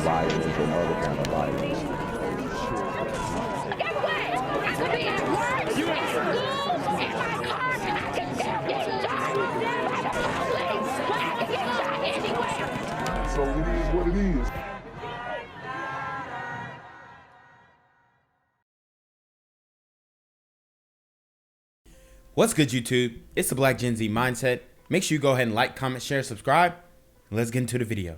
violence and other kind of violence. Guess what? I could be at work, at school, in my car, and I can still get shot by the police. But I can get shot anywhere. So it is what it is. What's good, YouTube? It's the Black Gen Z Mindset. Make sure you go ahead and like, comment, share, subscribe. Let's get into the video.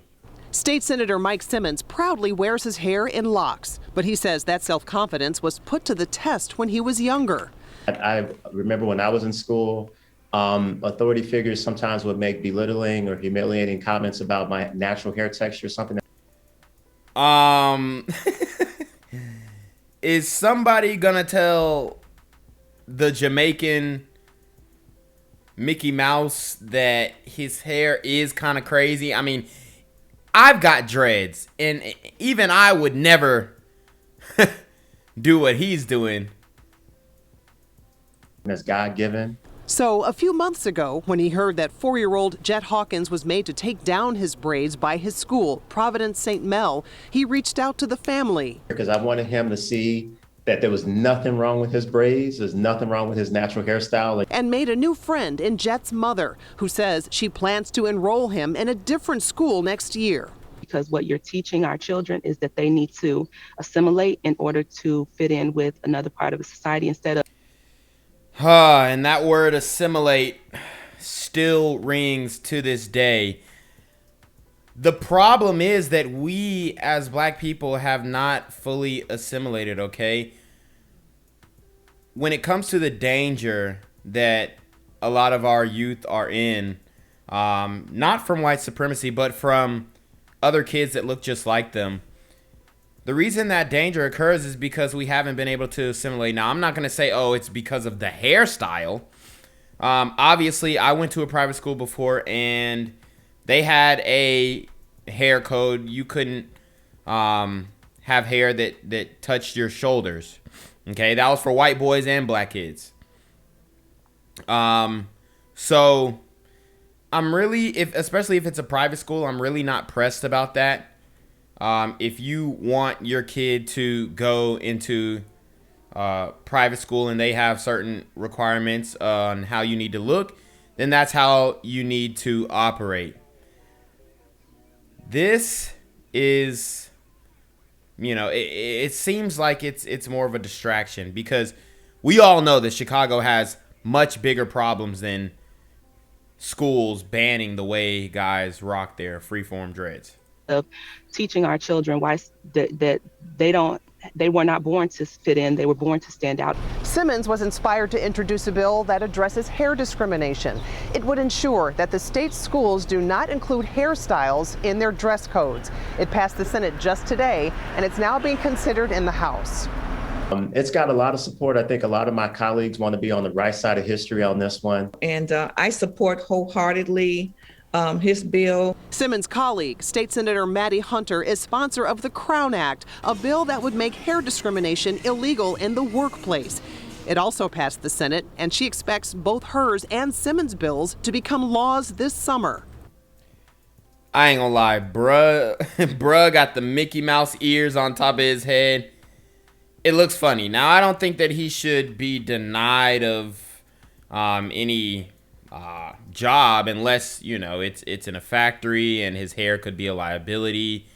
State Senator Mike Simmons proudly wears his hair in locks, but he says that self-confidence was put to the test when he was younger. I remember when I was in school, authority figures sometimes would make belittling or humiliating comments about my natural hair texture, something. Is somebody gonna tell the Jamaican Mickey Mouse that his hair is kind of crazy? I mean, I've got dreads, and even I would never do what he's doing. That's God-given. So a few months ago, when he heard that 4-year-old Jet Hawkins was made to take down his braids by his school, Providence St. Mel, he reached out to the family. Because I wanted him to see that there was nothing wrong with his braids, there's nothing wrong with his natural hairstyle. And made a new friend in Jet's mother, who says she plans to enroll him in a different school next year. Because what you're teaching our children is that they need to assimilate in order to fit in with another part of the society instead of... And that word assimilate still rings to this day. The problem is that we as black people have not fully assimilated, okay? When it comes to the danger that a lot of our youth are in, not from white supremacy, but from other kids that look just like them, the reason that danger occurs is because we haven't been able to assimilate. Now, I'm not going to say, oh, it's because of the hairstyle. Obviously, I went to a private school before, and they had a hair code. You couldn't have hair that touched your shoulders. Okay, that was for white boys and black kids. So I'm really, especially if it's a private school, I'm really not pressed about that. If you want your kid to go into private school and they have certain requirements on how you need to look, then that's how you need to operate. This is, you know, it seems like it's more of a distraction, because we all know that Chicago has much bigger problems than schools banning the way guys rock their freeform dreads. Of teaching our children why that they were not born to fit in, they were born to stand out. Simmons was inspired to introduce a bill that addresses hair discrimination. It would ensure that the state schools do not include hairstyles in their dress codes. It passed the Senate just today, and it's now being considered in the House. It's got a lot of support. I think a lot of my colleagues want to be on the right side of history on this one. And I support wholeheartedly his bill. Simmons' colleague, State Senator Maddie Hunter, is sponsor of the Crown Act, a bill that would make hair discrimination illegal in the workplace. It also passed the Senate, and she expects both hers and Simmons' bills to become laws this summer. I ain't gonna lie, bruh got the Mickey Mouse ears on top of his head. It looks funny. Now, I don't think that he should be denied of any job unless, you know, it's in a factory and his hair could be a liability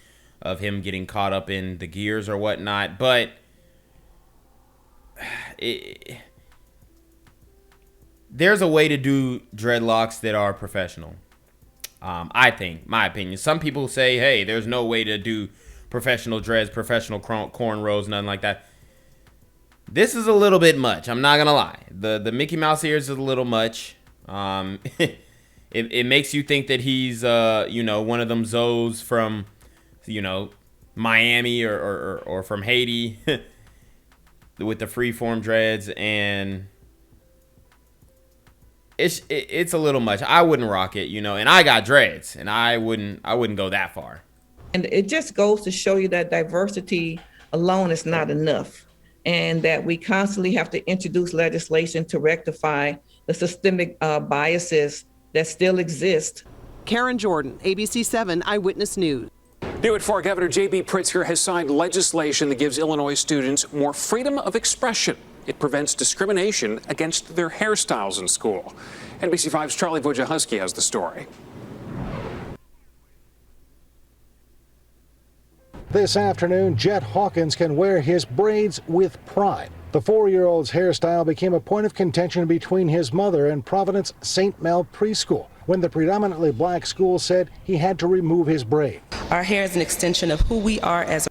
of him getting caught up in the gears or whatnot. But there's a way to do dreadlocks that are professional. I think, my opinion. Some people say, hey, there's no way to do professional dreads, professional cornrows, nothing like that. This is a little bit much. I'm not gonna lie. The Mickey Mouse ears is a little much. It makes you think that he's you know, one of them Zoes from, you know, Miami or from Haiti with the freeform dreads, and it's a little much. I wouldn't rock it, you know, and I got dreads, and I wouldn't go that far. And it just goes to show you that diversity alone is not enough, and that we constantly have to introduce legislation to rectify the systemic biases that still exist. Karen Jordan, ABC 7 Eyewitness News. New at 4, Governor J.B. Pritzker has signed legislation that gives Illinois students more freedom of expression. It prevents discrimination against their hairstyles in school. NBC5's Charlie Wojciechowski has the story. This afternoon, Jet Hawkins can wear his braids with pride. The 4-year-old's hairstyle became a point of contention between his mother and Providence St. Mel Preschool when the predominantly black school said he had to remove his braid. Our hair is an extension of who we are as a...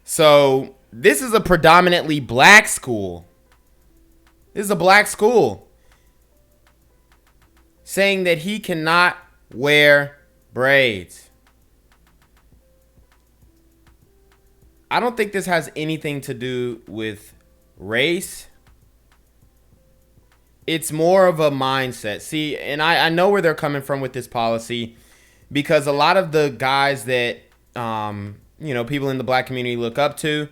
So this is a predominantly black school. This is a black school saying that he cannot wear braids. I don't think this has anything to do with race. It's more of a mindset. See, and I know where they're coming from with this policy, because a lot of the guys that, people in the black community look up to,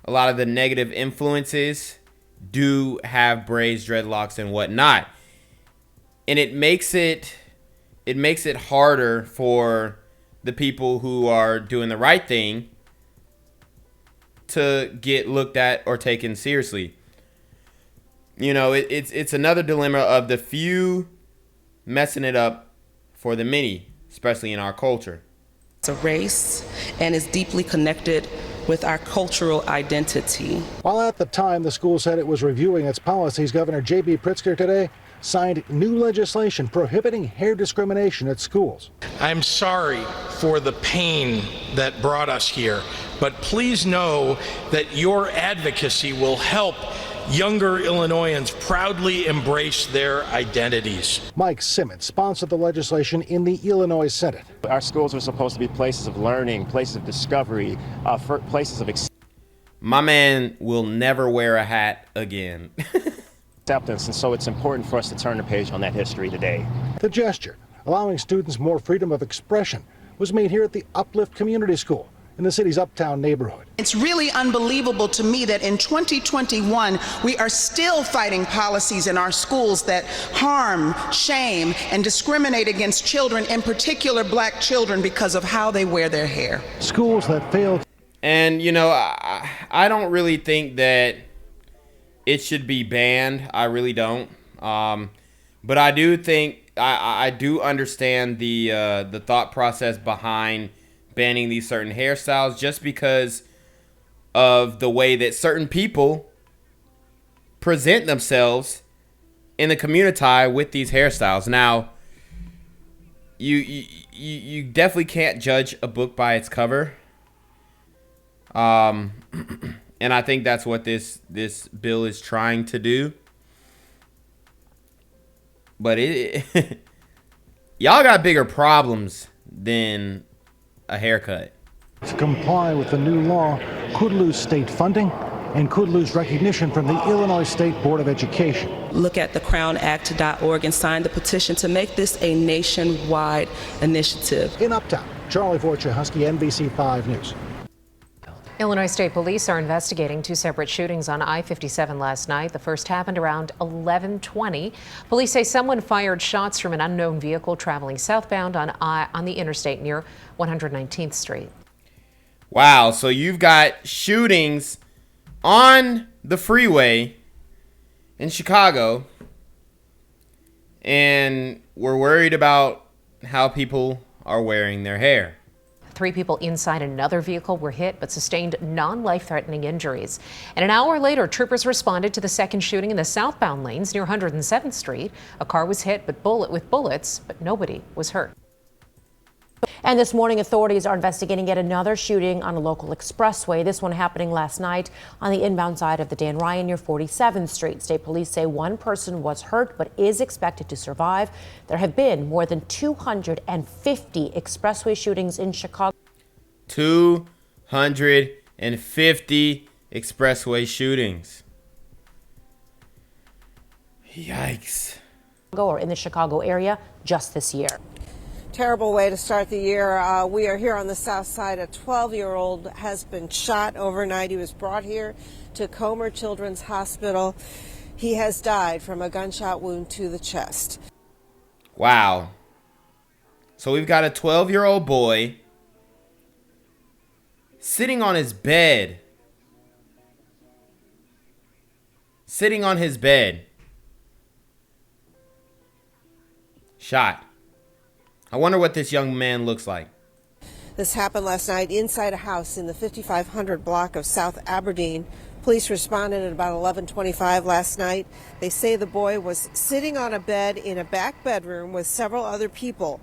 a lot of the negative influences do have braids, dreadlocks, and whatnot. And it makes it harder for the people who are doing the right thing to get looked at or taken seriously. You know, it's another dilemma of the few messing it up for the many, especially in our culture. It's a race and is deeply connected with our cultural identity. While at the time the school said it was reviewing its policies, Governor J.B. Pritzker today signed new legislation prohibiting hair discrimination at schools. I'm sorry for the pain that brought us here, but please know that your advocacy will help younger Illinoisans proudly embrace their identities. Mike Simmons sponsored the legislation in the Illinois Senate. Our schools are supposed to be places of learning, places of discovery, places of My man will never wear a hat again. acceptance, and so it's important for us to turn the page on that history today. The gesture, allowing students more freedom of expression, was made here at the Uplift Community School in the city's uptown neighborhood. It's really unbelievable to me that in 2021, we are still fighting policies in our schools that harm, shame, and discriminate against children, in particular black children, because of how they wear their hair. Schools that failed. And, I don't really think that it should be banned. I really don't. But I do think, I do understand the thought process behind banning these certain hairstyles, just because of the way that certain people present themselves in the community with these hairstyles. Now, you definitely can't judge a book by its cover. And I think that's what this bill is trying to do. But y'all got bigger problems than a haircut. To comply with the new law could lose state funding and could lose recognition from the Illinois State Board of Education. Look at thecrownact.org and sign the petition to make this a nationwide initiative. In Uptown, Charlie Wojciechowski, NBC5 News. Illinois State Police are investigating two separate shootings on I-57 last night. The first happened around 11:20. Police say someone fired shots from an unknown vehicle traveling southbound on the interstate near 119th Street. Wow, so you've got shootings on the freeway in Chicago, and we're worried about how people are wearing their hair. 3 people inside another vehicle were hit but sustained non-life-threatening injuries. And an hour later, troopers responded to the second shooting in the southbound lanes near 107th Street. A car was hit with bullets, but nobody was hurt. And this morning, authorities are investigating yet another shooting on a local expressway. This one happening last night on the inbound side of the Dan Ryan near 47th Street. State police say one person was hurt but is expected to survive. There have been more than 250 expressway shootings in Chicago. 250 expressway shootings. Yikes. Or in the Chicago area just this year. Terrible way to start the year. We are here on the south side. A 12-year-old has been shot overnight. He was brought here to Comer Children's Hospital. He has died from a gunshot wound to the chest. Wow. So we've got a 12-year-old boy Sitting on his bed. Sitting on his bed. Shot. I wonder what this young man looks like. This happened last night inside a house in the 5500 block of South Aberdeen. Police responded at about 11:25 last night. They say the boy was sitting on a bed in a back bedroom with several other people.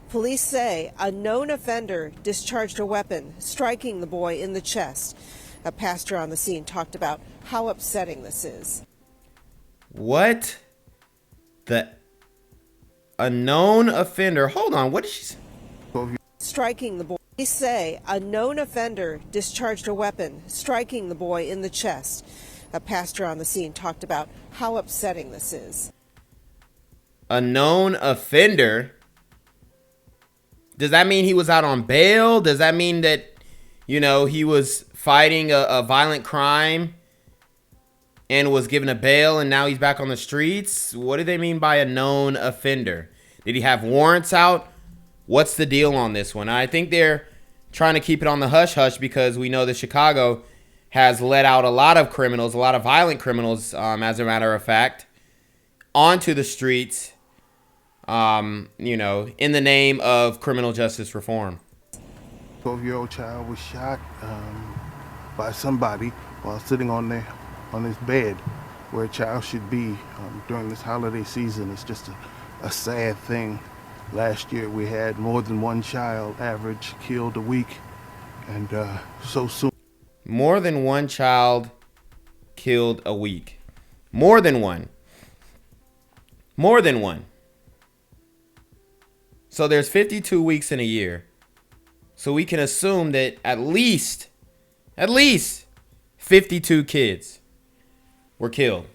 Police say a known offender discharged a weapon, striking the boy in the chest. A pastor on the scene talked about how upsetting this is. What? A known offender. Hold on, what did she say? Striking the boy. Police say a known offender discharged a weapon, striking the boy in the chest. A pastor on the scene talked about how upsetting this is. A known offender? Does that mean he was out on bail? Does that mean that, you know, he was fighting a violent crime and was given a bail and now he's back on the streets? What do they mean by a known offender? Did he have warrants out? What's the deal on this one? I think they're trying to keep it on the hush-hush because we know that Chicago has let out a lot of criminals, a lot of violent criminals, as a matter of fact, onto the streets, you know, in the name of criminal justice reform. 12-year-old child was shot by somebody while sitting on his bed where a child should be during this holiday season. It's just a sad thing. Last year we had more than one child average killed a week, and so soon. More than one child killed a week. More than one. More than one. So there's 52 weeks in a year. So we can assume that at least 52 kids were killed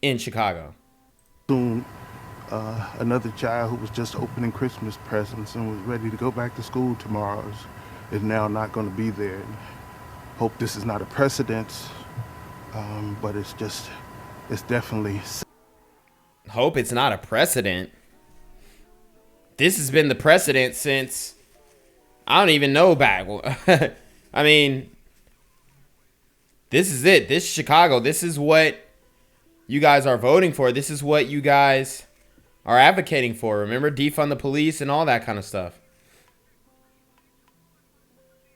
in Chicago. Soon, another child who was just opening Christmas presents and was ready to go back to school tomorrow is now not going to be there. And hope this is not a precedent, but it's definitely. Hope it's not a precedent. This has been the precedent since, I don't even know back. I mean, this is it. This is Chicago. This is what you guys are voting for. This is what you guys are advocating for. Remember, defund the police and all that kind of stuff.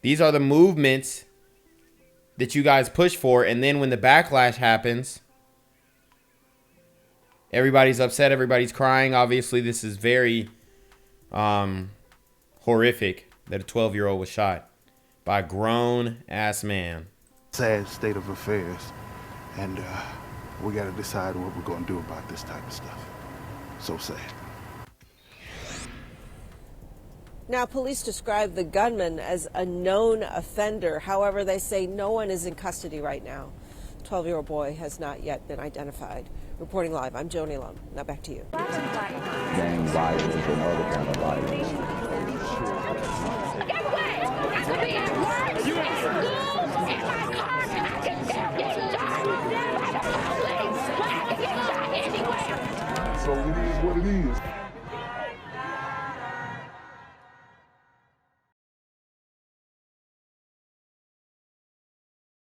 These are the movements that you guys push for, and then when the backlash happens, everybody's upset, everybody's crying. Obviously, this is very horrific that a 12-year-old was shot by a grown-ass man. Sad state of affairs, and we got to decide what we're going to do about this type of stuff. So sad. Now, police describe the gunman as a known offender. However, they say no one is in custody right now. The 12-year-old boy has not yet been identified. Reporting live, I'm Joni Lum. Now back to you. Gang violence and other kind of violence. Get away! I could be at work, in school, in my car, I can still get shot by the police. I can get shot anywhere. So it is what it is.